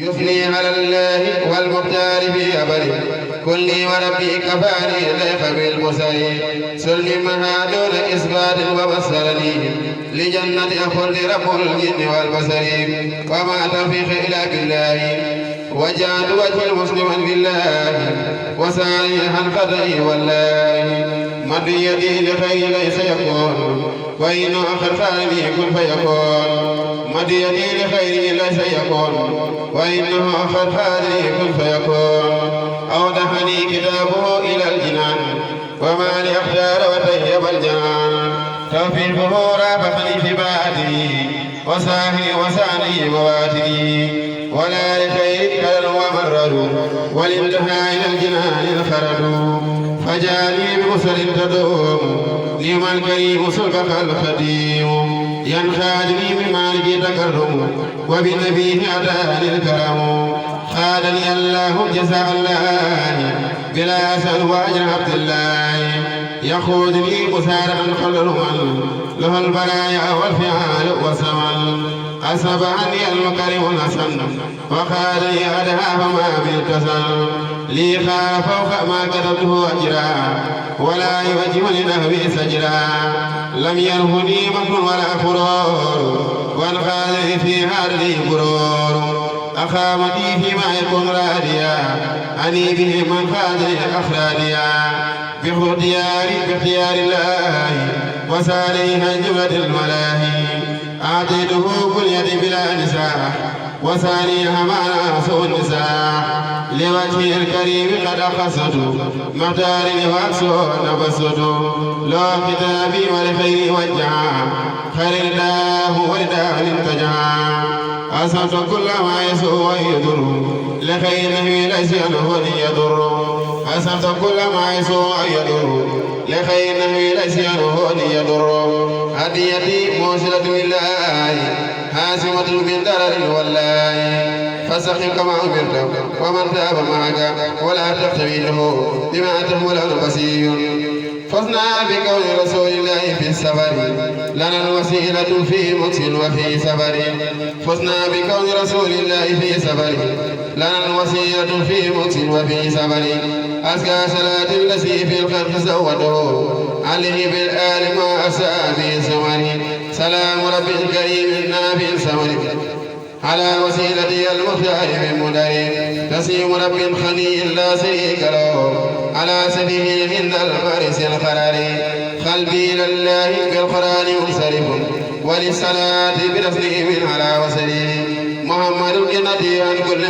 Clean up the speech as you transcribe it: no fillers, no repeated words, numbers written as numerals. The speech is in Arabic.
يثني على الله والمختار في أبري كلي وربي كفاني ليخ بالبصر سلم دون إثبات وبصرني لجنة أخل رب الجن والبصر وما توفيق إلا بالله وجعل وجه المسلم بالله وسعي عن خطئي والله مد يدي لخير ليس يكون وإن أخر خالدي كن فيكون مد يدي لخير ليس يكون وإنه أخر خالدي كن فيكون أودحني كتابه إلى الجنان وما لأختار وطيب الجنان توفيقه رافقني في بعدي وساهي وسعني بواتي ولا لخير كلل ومرر والانتهاء إلى الجنان الخرد فجاني بمسر تدوم لما الكريم سلبك الخديم ينخادني بمالك تكرم وبنبيه أتاني الكرم خادني الله جزاء الله بلا أسأل وأجر عبد الله يخوذني مسارعا خلرما له البرايا والفعال والسمن أسب عني المكرم الحسن وخادني أدها فما بالكسل لي خاف فوق ما كتبته أجرا ولا يوجه لنهبي سجرا لم يرهني مكر ولا فرور وانخاذني في هذه برور أخامتي فيما يكون راديا أني به من خاذني أخراديا باختيار الله وساليها جملة الملاهي أعطيته كل يد بلا نساء وساليها معنا سوء النساء لوجه الكريم قد أخصته مختارني وأكسو نبسته لو كتابي ولخير وجعا خير الله ورداه انتجعا أصبت كل ما يسوء ويضر لخيره ليس له يضر أصبت كل ما يسوء ويضر لخيره ليس له يضر هديتي موصلة بالله حاسمة من ضرر والله فاستقم كما أمرت ومن تاب معك ولا تختوي له بما تحمل البصير فزنا بكون رسول الله في السفر لنا الوسيلة في مكس وفي سفر فزنا بكون رسول الله في سفر لنا الوسيلة في مكس وفي سفر أزكى صلاة الذي في الخلق زوده عليه بالآل ما أساء في سمر سلام رب الكريم النافي السمر على وسيلتي المختار من مدر نسيم رب خلي لا شريك له على سبيل عند الفارس القرار قلبي لله بالقرآن منصرف وللصلاة بتسليم على وسلم محمد الجنة عن كل